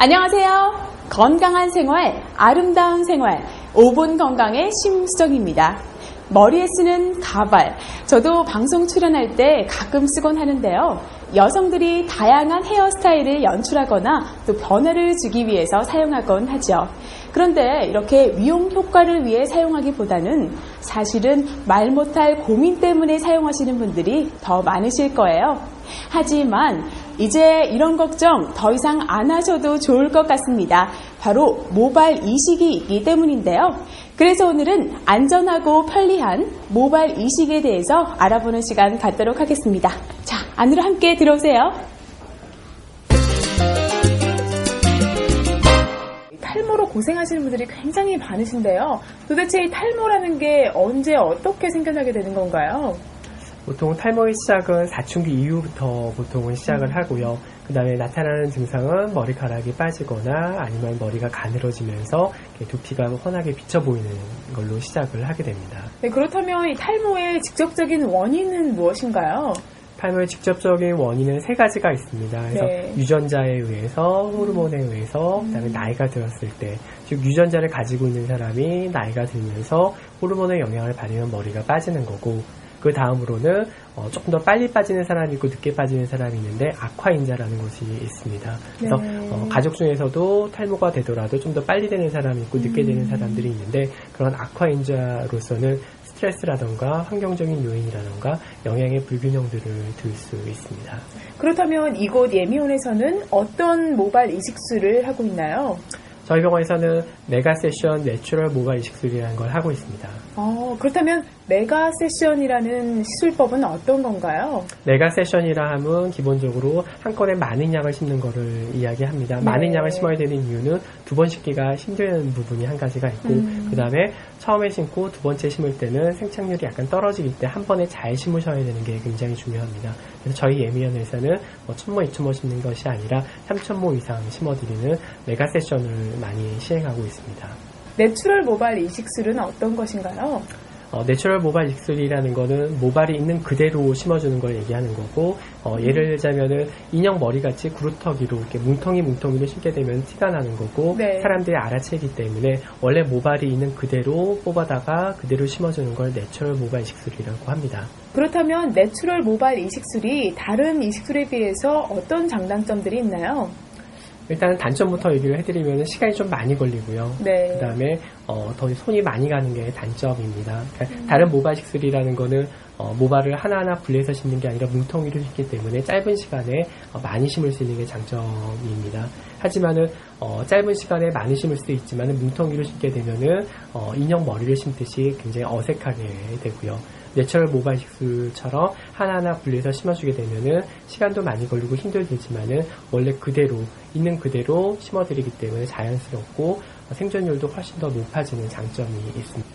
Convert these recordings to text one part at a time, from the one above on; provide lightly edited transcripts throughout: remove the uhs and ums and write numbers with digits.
안녕하세요. 건강한 생활, 아름다운 생활, 5분 건강의 심수정입니다. 머리에 쓰는 가발, 저도 방송 출연할 때 가끔 쓰곤 하는데요. 여성들이 다양한 헤어스타일을 연출하거나 또 변화를 주기 위해서 사용하곤 하죠. 그런데 이렇게 위용 효과를 위해 사용하기보다는 사실은 말 못할 고민 때문에 사용하시는 분들이 더 많으실 거예요. 하지만 이제 이런 걱정 더 이상 안 하셔도 좋을 것 같습니다. 바로 모발 이식이 있기 때문인데요. 그래서 오늘은 안전하고 편리한 모발 이식에 대해서 알아보는 시간 갖도록 하겠습니다. 자, 안으로 함께 들어오세요. 탈모로 고생하시는 분들이 굉장히 많으신데요. 도대체 이 탈모라는 게 언제 어떻게 생겨나게 되는 건가요? 보통 탈모의 시작은 사춘기 이후부터 보통은 시작을 하고요. 그 다음에 나타나는 증상은 머리카락이 빠지거나 아니면 머리가 가늘어지면서 두피가 환하게 비쳐 보이는 걸로 시작을 하게 됩니다. 네, 그렇다면 이 탈모의 직접적인 원인은 무엇인가요? 탈모의 직접적인 원인은 세 가지가 있습니다. 그래서 네. 유전자에 의해서, 호르몬에 의해서, 그다음에 나이가 들었을 때, 즉 유전자를 가지고 있는 사람이 나이가 들면서 호르몬의 영향을 받으면 머리가 빠지는 거고, 그 다음으로는 조금 더 빨리 빠지는 사람이 있고 늦게 빠지는 사람이 있는데 악화인자라는 것이 있습니다. 그래서 가족 중에서도 탈모가 되더라도 좀 더 빨리 되는 사람이 있고 늦게 되는 사람들이 있는데, 그런 악화인자로서는 스트레스라던가 환경적인 요인이라던가 영양의 불균형들을 들 수 있습니다. 그렇다면 이곳 예미온에서는 어떤 모발 이식술을 하고 있나요? 저희 병원에서는 메가세션 내추럴 모발 이식술이라는 걸 하고 있습니다. 그렇다면 메가세션이라는 시술법은 어떤 건가요? 메가세션이라 하면 기본적으로 한 건에 많은 양을 심는 거를 이야기합니다. 네. 많은 양을 심어야 되는 이유는 두 번 심기가 힘든 부분이 한 가지가 있고, 그 다음에 처음에 심고 두 번째 심을 때는 생착률이 약간 떨어지기 때문에 한 번에 잘 심으셔야 되는 게 굉장히 중요합니다. 그래서 저희 예미원에서는 1000모, 2000모 심는 것이 아니라 3000모 이상 심어드리는 메가세션을 많이 시행하고 있습니다. 내추럴 모발 이식술은 어떤 것인가요? 내추럴 모발 이식술이라는 거는 모발이 있는 그대로 심어주는 걸 얘기하는 거고, 예를 들자면은 인형 머리같이 구루터기로 이렇게 뭉텅이로 심게 되면 티가 나는 거고, 네. 사람들이 알아채기 때문에 원래 모발이 있는 그대로 뽑아다가 그대로 심어주는 걸 내추럴 모발 이식술이라고 합니다. 그렇다면 내추럴 모발 이식술이 다른 이식술에 비해서 어떤 장단점들이 있나요? 일단은 단점부터 얘기를 해드리면 시간이 좀 많이 걸리고요. 네. 그 다음에 더 손이 많이 가는 게 단점입니다. 그러니까 다른 모발 식술이라는 거는 모발을 하나하나 분리해서 심는 게 아니라 뭉텅이로 심기 때문에 짧은 시간에 많이 심을 수 있는 게 장점입니다. 하지만은 짧은 시간에 많이 심을 수도 있지만은 뭉텅이로 심게 되면은 인형 머리를 심듯이 굉장히 어색하게 되고요. 내추럴 모발 식술처럼 하나하나 분리해서 심어주게 되면은 시간도 많이 걸리고 힘도 들지만은 원래 그대로 있는 그대로 심어드리기 때문에 자연스럽고 생존율도 훨씬 더 높아지는 장점이 있습니다.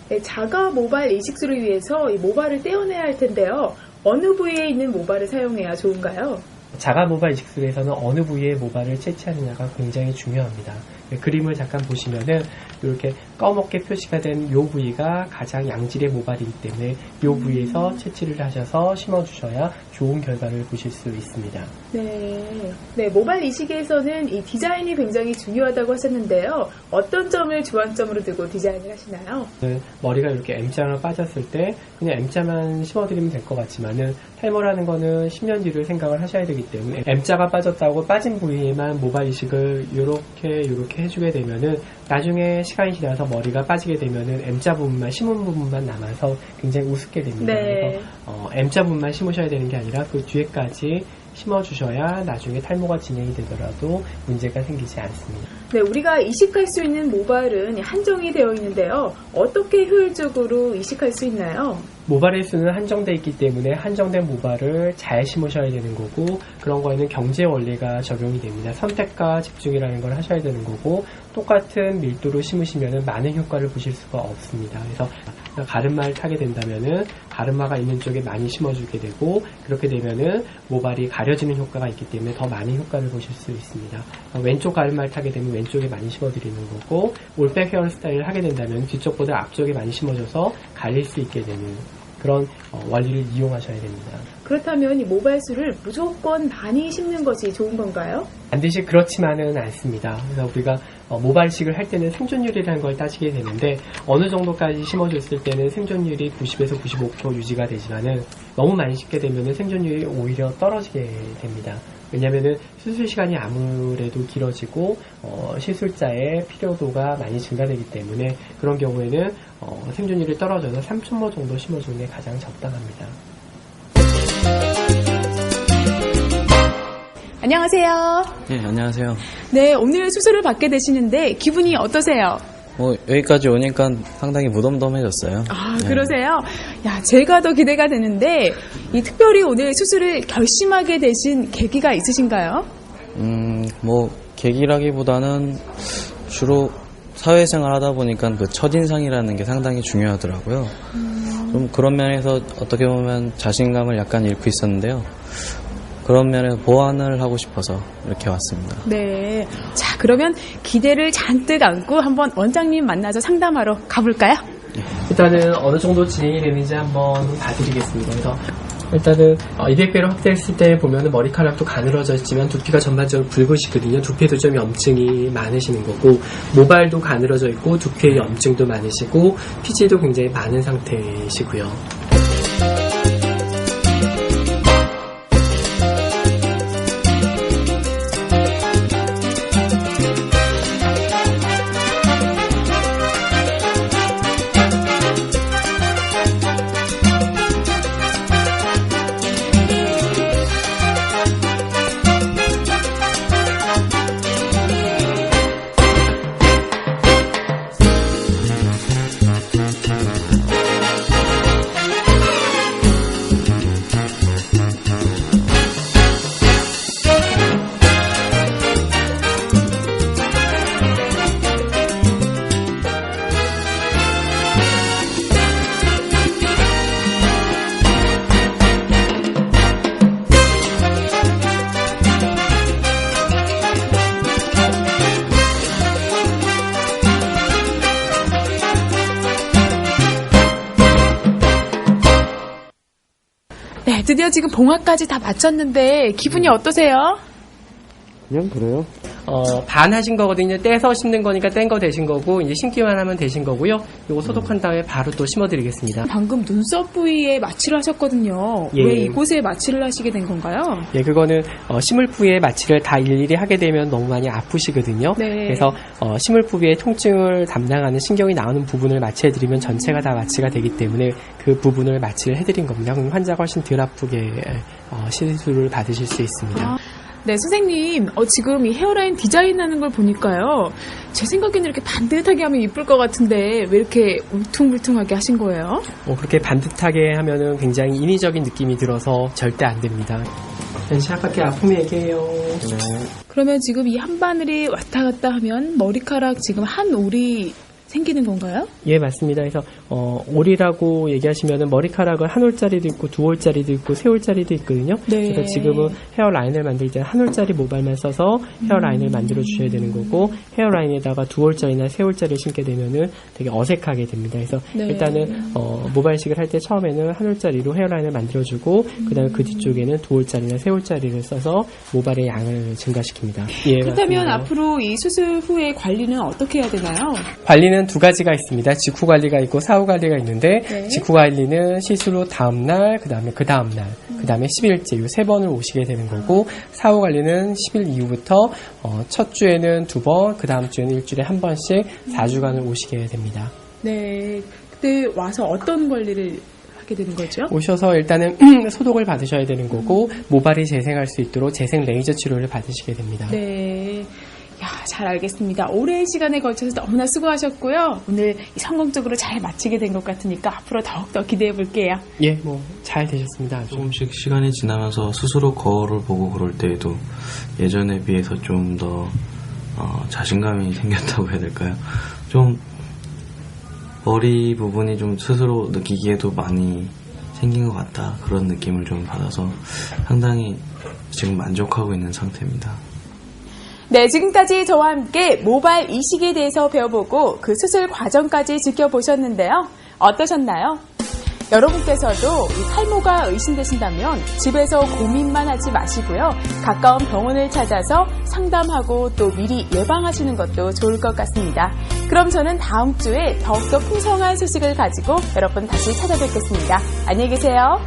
네, 자가 모발 이식술을 위해서 이 모발을 떼어내야 할 텐데요. 어느 부위에 있는 모발을 사용해야 좋은가요? 자가 모발 이식술에서는 어느 부위에 모발을 채취하느냐가 굉장히 중요합니다. 그림을 잠깐 보시면은 이렇게 검게 표시가 된 이 부위가 가장 양질의 모발이기 때문에 이 부위에서 채취를 하셔서 심어주셔야 좋은 결과를 보실 수 있습니다. 네, 모발 이식에서는 이 디자인이 굉장히 중요하다고 하셨는데요. 어떤 점을 주안점으로 두고 디자인을 하시나요? 머리가 이렇게 M자로 빠졌을 때 그냥 M자만 심어드리면 될 것 같지만은 탈모라는 거는 10년 뒤를 생각을 하셔야 되기 때문에 M자가 빠졌다고 빠진 부위에만 모발 이식을 이렇게 해주게 되면은 나중에 시간이 지나서 머리가 빠지게 되면은 M자 부분만 심은 부분만 남아서 굉장히 우습게 됩니다. 네. 그래서 M자 부분만 심으셔야 되는 게 아니라 그 뒤에까지 심어주셔야 나중에 탈모가 진행이 되더라도 문제가 생기지 않습니다. 네, 우리가 이식할 수 있는 모발은 한정이 되어 있는데요. 어떻게 효율적으로 이식할 수 있나요? 모발의 수는 한정되어 있기 때문에 한정된 모발을 잘 심으셔야 되는 거고, 그런 거에는 경제 원리가 적용이 됩니다. 선택과 집중이라는 걸 하셔야 되는 거고, 똑같은 밀도로 심으시면 많은 효과를 보실 수가 없습니다. 그래서 가르마를 타게 된다면은 가르마가 있는 쪽에 많이 심어주게 되고, 그렇게 되면은 모발이 가려지는 효과가 있기 때문에 더 많은 효과를 보실 수 있습니다. 왼쪽 가르마를 타게 되면 왼쪽에 많이 심어드리는 거고, 올백 헤어스타일을 하게 된다면 뒤쪽보다 앞쪽에 많이 심어줘서 갈릴 수 있게 되는 그런 원리를 이용하셔야 됩니다. 그렇다면 이 모발수를 무조건 많이 심는 것이 좋은 건가요? 반드시 그렇지만은 않습니다. 그래서 우리가 모발식을 할 때는 생존율이라는 걸 따지게 되는데 어느 정도까지 심어줬을 때는 생존율이 90에서 95% 유지가 되지만은 너무 많이 심게 되면은 생존율이 오히려 떨어지게 됩니다. 왜냐면은 수술 시간이 아무래도 길어지고 시술자의 필요도가 많이 증가되기 때문에 그런 경우에는 생존율이 떨어져서 3춘모 정도 심어주는 게 가장 적당합니다. 안녕하세요. 네, 안녕하세요. 네, 오늘 수술을 받게 되시는데 기분이 어떠세요? 여기까지 오니까 상당히 무덤덤해졌어요. 아, 네. 그러세요? 야, 제가 더 기대가 되는데 특별히 오늘 수술을 결심하게 되신 계기가 있으신가요? 계기라기보다는 주로 사회생활 하다 보니까 그 첫인상이라는 게 상당히 중요하더라고요. 좀 그런 면에서 어떻게 보면 자신감을 약간 잃고 있었는데요. 그런 면에서 보완을 하고 싶어서 이렇게 왔습니다. 네. 자, 그러면 기대를 잔뜩 안고 한번 원장님 만나서 상담하러 가볼까요? 일단은 어느 정도 진행이 되는지 한번 봐드리겠습니다. 그래서 일단은 200배로 확대했을 때 보면은 머리카락도 가늘어져 있지만 두피가 전반적으로 붉으시거든요. 두피에도 좀 염증이 많으시는 거고 모발도 가늘어져 있고 두피에 염증도 많으시고 피지도 굉장히 많은 상태이시고요. 네, 드디어 지금 봉합까지 다 마쳤는데 기분이 어떠세요? 그냥 그래요? 반 하신 거거든요. 떼서 심는 거니까 뗀 거 되신 거고 이제 심기만 하면 되신 거고요. 요거 소독한 다음에 바로 또 심어드리겠습니다. 방금 눈썹 부위에 마취를 하셨거든요. 예. 왜 이곳에 마취를 하시게 된 건가요? 예, 그거는 심을 부위에 마취를 다 일일이 하게 되면 너무 많이 아프시거든요. 네. 그래서 심을 부위의 통증을 담당하는 신경이 나오는 부분을 마취해드리면 전체가 다 마취가 되기 때문에 그 부분을 마취를 해드린 겁니다. 그럼 환자가 훨씬 덜 아프게 시술을 받으실 수 있습니다. 네, 선생님, 지금 이 헤어라인 디자인하는 걸 보니까요. 제 생각에는 이렇게 반듯하게 하면 이쁠 것 같은데 왜 이렇게 울퉁불퉁하게 하신 거예요? 그렇게 반듯하게 하면은 굉장히 인위적인 느낌이 들어서 절대 안 됩니다. 시작할게요. 아프면 얘기해요. 네. 그러면 지금 이 한 바늘이 왔다 갔다 하면 머리카락 지금 한 올이 생기는 건가요? 예, 맞습니다. 그래서 올이라고 얘기하시면은 머리카락은 한 올짜리도 있고 두 올짜리도 있고 세 올짜리도 있거든요. 네. 그래서 지금은 헤어라인을 만들 때 한 올짜리 모발만 써서 헤어라인을 만들어 주셔야 되는 거고 헤어라인에다가 두 올짜리나 세 올짜리를 심게 되면은 되게 어색하게 됩니다. 그래서 네. 일단은 모발식을 할 때 처음에는 한 올짜리로 헤어라인을 만들어 주고 그다음에 그 뒤쪽에는 두 올짜리나 세 올짜리를 써서 모발의 양을 증가시킵니다. 예, 그렇다면 맞습니다. 앞으로 이 수술 후에 관리는 어떻게 해야 되나요? 관리는 두 가지가 있습니다. 직후 관리가 있고 사후 관리가 있는데 네. 직후 관리는 시술 후 다음 날, 그다음에 10일째 이 세 번을 오시게 되는 거고 사후 관리는 10일 이후부터 첫 주에는 두 번, 그 다음 주에는 일주일에 한 번씩 4주간을 오시게 됩니다. 네, 그때 와서 어떤 관리를 하게 되는 거죠? 오셔서 일단은 소독을 받으셔야 되는 거고 모발이 재생할 수 있도록 재생 레이저 치료를 받으시게 됩니다. 네. 야, 잘 알겠습니다. 오랜 시간에 걸쳐서 너무나 수고하셨고요. 오늘 성공적으로 잘 마치게 된 것 같으니까 앞으로 더욱더 기대해 볼게요. 예, 잘 되셨습니다. 아주. 조금씩 시간이 지나면서 스스로 거울을 보고 그럴 때에도 예전에 비해서 좀 더 자신감이 생겼다고 해야 될까요? 좀 머리 부분이 좀 스스로 느끼기에도 많이 생긴 것 같다 그런 느낌을 좀 받아서 상당히 지금 만족하고 있는 상태입니다. 네, 지금까지 저와 함께 모발 이식에 대해서 배워보고 그 수술 과정까지 지켜보셨는데요. 어떠셨나요? 여러분께서도 이 탈모가 의심되신다면 집에서 고민만 하지 마시고요. 가까운 병원을 찾아서 상담하고 또 미리 예방하시는 것도 좋을 것 같습니다. 그럼 저는 다음 주에 더욱더 풍성한 소식을 가지고 여러분 다시 찾아뵙겠습니다. 안녕히 계세요.